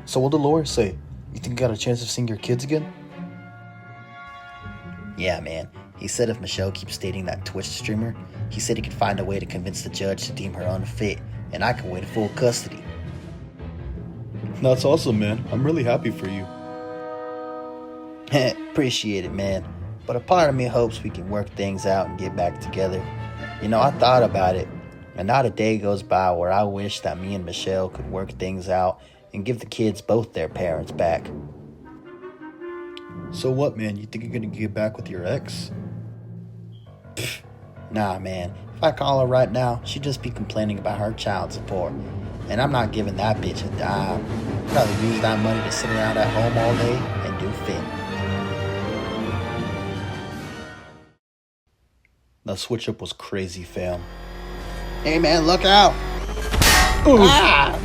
So what did the lawyer say? You think you got a chance of seeing your kids again? Yeah, man. He said if Michelle keeps dating that Twitch streamer, he said he could find a way to convince the judge to deem her unfit, and I could win full custody. That's awesome, man. I'm really happy for you. Appreciate it, man. But a part of me hopes we can work things out and get back together. You know, I thought about it, and not a day goes by where I wish that me and Michelle could work things out and give the kids both their parents back. So what, man? You think you're gonna get back with your ex? Nah, man. If I call her right now, she'd just be complaining about her child support. And I'm not giving that bitch a dime. I'd rather use that money to sit around at home all day and do fit. That switch up was crazy, fam. Hey, man, look out! Ooh. Ah!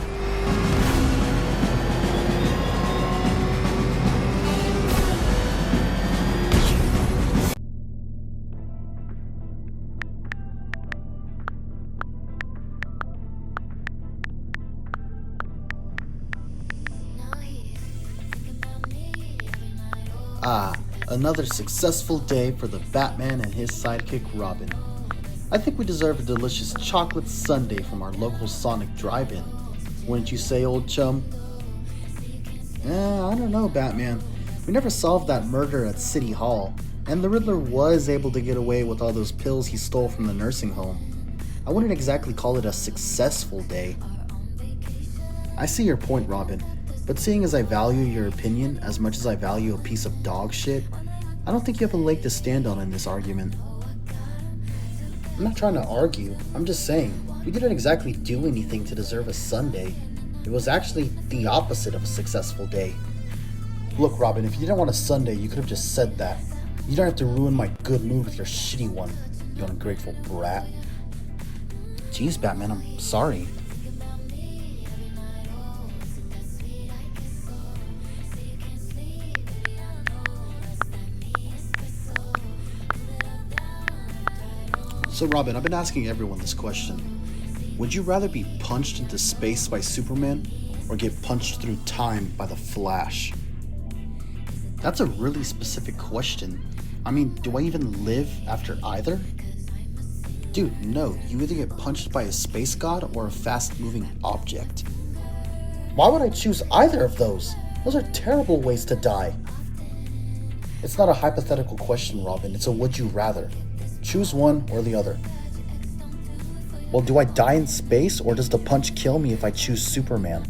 Another successful day for the Batman and his sidekick Robin. I think we deserve a delicious chocolate sundae from our local Sonic drive-in. Wouldn't you say, old chum? I don't know, Batman. We never solved that murder at City Hall, and the Riddler was able to get away with all those pills he stole from the nursing home. I wouldn't exactly call it a successful day. I see your point, Robin, but seeing as I value your opinion as much as I value a piece of dog shit, I don't think you have a leg to stand on in this argument. I'm not trying to argue, I'm just saying, we didn't exactly do anything to deserve a Sunday. It was actually the opposite of a successful day. Look, Robin, if you didn't want a Sunday, you could have just said that. You don't have to ruin my good mood with your shitty one, you ungrateful brat. Jeez, Batman, I'm sorry. So Robin, I've been asking everyone this question. Would you rather be punched into space by Superman or get punched through time by the Flash? That's a really specific question. I mean, do I even live after either? Dude, no, you either get punched by a space god or a fast-moving object. Why would I choose either of those? Those are terrible ways to die. It's not a hypothetical question, Robin. It's a would you rather. Choose one or the other. Well, do I die in space or does the punch kill me if I choose Superman?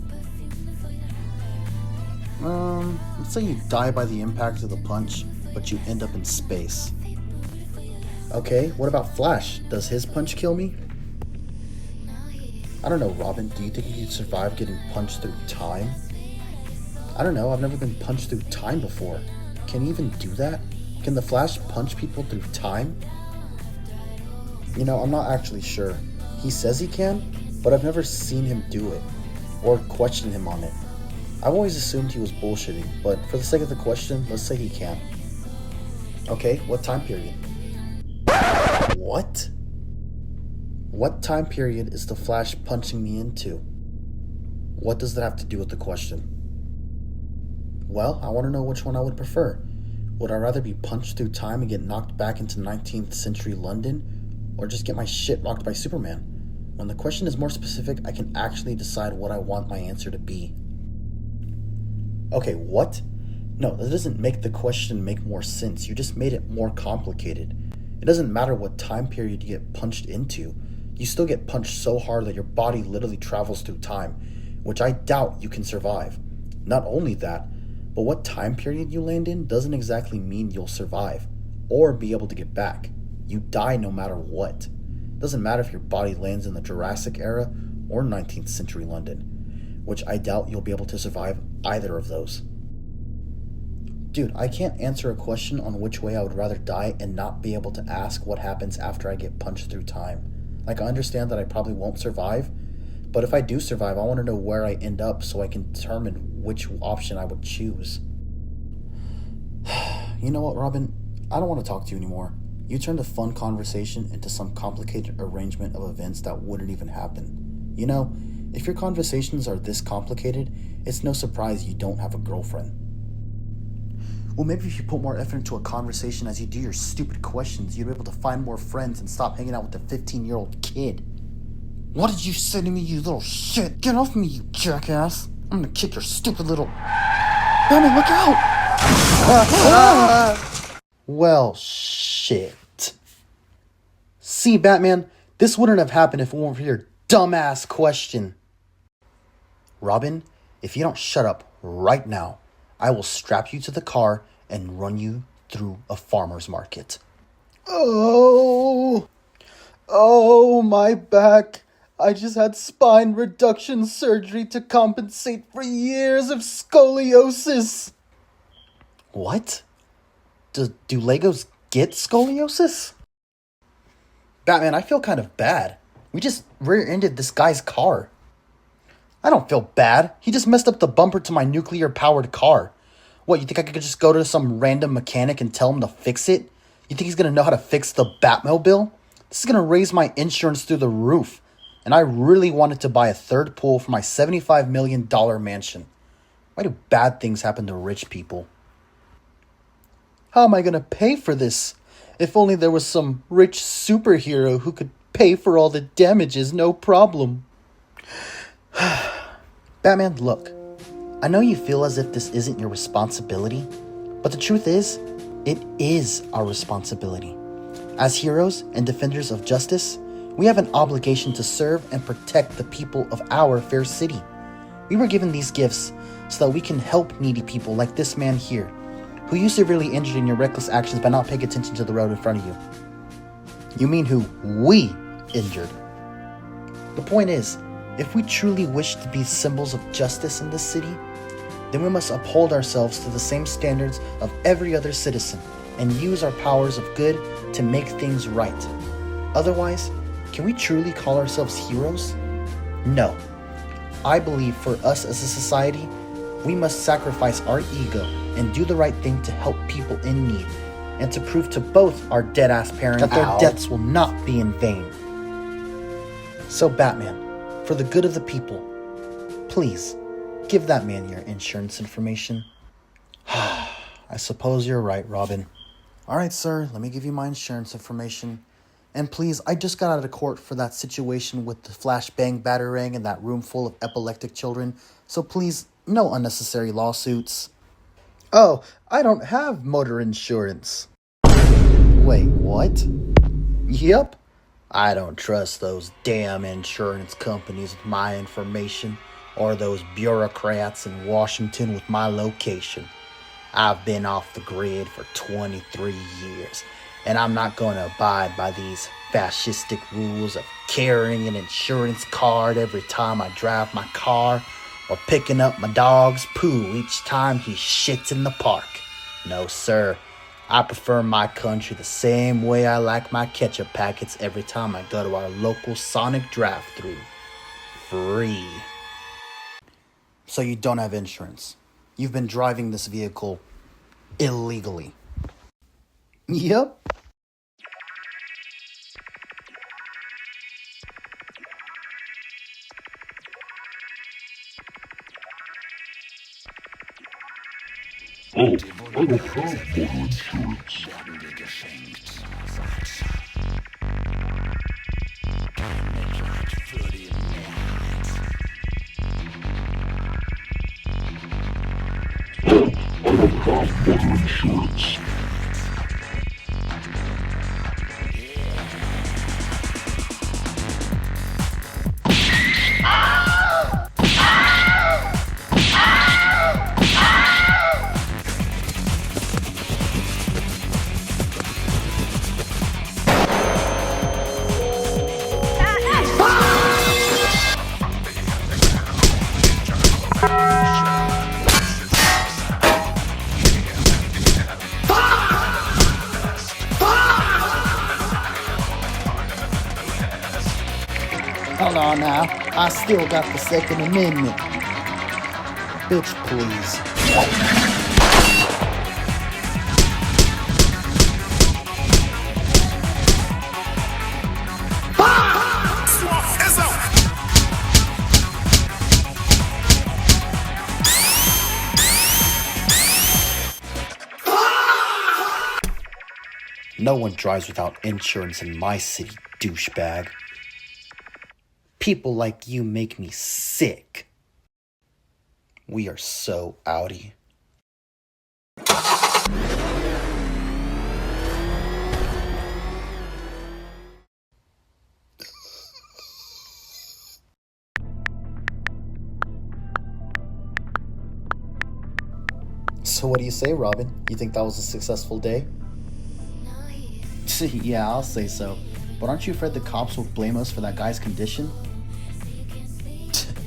Let's say you die by the impact of the punch, but you end up in space. Okay, what about Flash? Does his punch kill me? I don't know, Robin. Do you think you could survive getting punched through time? I don't know. I've never been punched through time before. Can he even do that? Can the Flash punch people through time? You know, I'm not actually sure. He says he can, but I've never seen him do it, or questioned him on it. I've always assumed he was bullshitting, but for the sake of the question, let's say he can. Okay, what time period? What? What time period is the Flash punching me into? What does that have to do with the question? Well, I want to know which one I would prefer. Would I rather be punched through time and get knocked back into 19th century London, or just get my shit rocked by Superman? When the question is more specific, I can actually decide what I want my answer to be. Okay, what? No, that doesn't make the question make more sense. You just made it more complicated. It doesn't matter what time period you get punched into. You still get punched so hard that your body literally travels through time, which I doubt you can survive. Not only that, but what time period you land in doesn't exactly mean you'll survive or be able to get back. You die no matter what. Doesn't matter if your body lands in the Jurassic era or 19th century London, which I doubt you'll be able to survive either of those. Dude, I can't answer a question on which way I would rather die and not be able to ask what happens after I get punched through time. Like, I understand that I probably won't survive, but if I do survive, I want to know where I end up so I can determine which option I would choose. You know what, Robin? I don't want to talk to you anymore. You turned a fun conversation into some complicated arrangement of events that wouldn't even happen. You know, If your conversations are this complicated, it's no surprise you don't have a girlfriend. Well, maybe if you put more effort into a conversation as you do your stupid questions, you'd be able to find more friends and stop hanging out with a 15-year-old kid. What did you say to me, you little shit? Get off me, you jackass. I'm gonna kick your stupid little... Batman, look out! Well, shit. See, Batman, this wouldn't have happened if it weren't for your dumbass question. Robin, if you don't shut up right now, I will strap you to the car and run you through a farmer's market. Oh, my back. I just had spine reduction surgery to compensate for years of scoliosis. What? Do Legos get scoliosis? Batman, I feel kind of bad. We just rear-ended this guy's car. I don't feel bad. He just messed up the bumper to my nuclear-powered car. What, you think I could just go to some random mechanic and tell him to fix it? You think he's going to know how to fix the Batmobile? This is going to raise my insurance through the roof. And I really wanted to buy a third pool for my $75 million mansion. Why do bad things happen to rich people? How am I going to pay for this? If only there was some rich superhero who could pay for all the damages, no problem. Batman, look. I know you feel as if this isn't your responsibility, but the truth is, it is our responsibility. As heroes and defenders of justice, we have an obligation to serve and protect the people of our fair city. We were given these gifts so that we can help needy people like this man here, who you severely injured in your reckless actions by not paying attention to the road in front of you. You mean who we injured. The point is, if we truly wish to be symbols of justice in this city, then we must uphold ourselves to the same standards of every other citizen and use our powers of good to make things right. Otherwise, can we truly call ourselves heroes? No. I believe for us as a society, we must sacrifice our ego and do the right thing to help people in need, and to prove to both our dead-ass parents that their deaths will not be in vain. So Batman, for the good of the people, please, give that man your insurance information. I suppose you're right, Robin. Alright, sir, let me give you my insurance information. And please, I just got out of court for that situation with the flashbang batarang in that room full of epileptic children, so please, no unnecessary lawsuits. Oh, I don't have motor insurance. Wait, what? Yep. I don't trust those damn insurance companies with my information, or those bureaucrats in Washington with my location. I've been off the grid for 23 years, and I'm not going to abide by these fascistic rules of carrying an insurance card every time I drive my car, or picking up my dog's poo each time he shits in the park. No, sir. I prefer my country the same way I like my ketchup packets every time I go to our local Sonic drive-thru. Free. So you don't have insurance. You've been driving this vehicle illegally. Yep. Oh, I don't have motor insurance. Oh, I don't have motor insurance. Hold on now. I still got the Second Amendment. Bitch, please. No one drives without insurance in my city, douchebag. People like you make me sick. We are so outie. So what do you say, Robin? You think that was a successful day? Yeah, I'll say so. But aren't you afraid the cops will blame us for that guy's condition?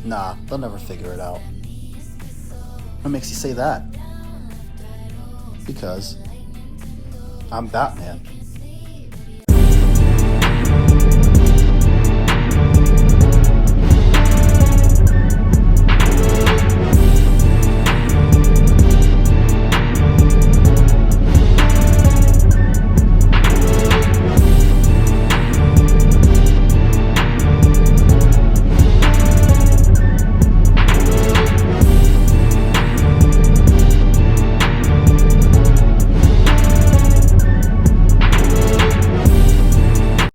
Nah, they'll never figure it out. What makes you say that? Because I'm Batman.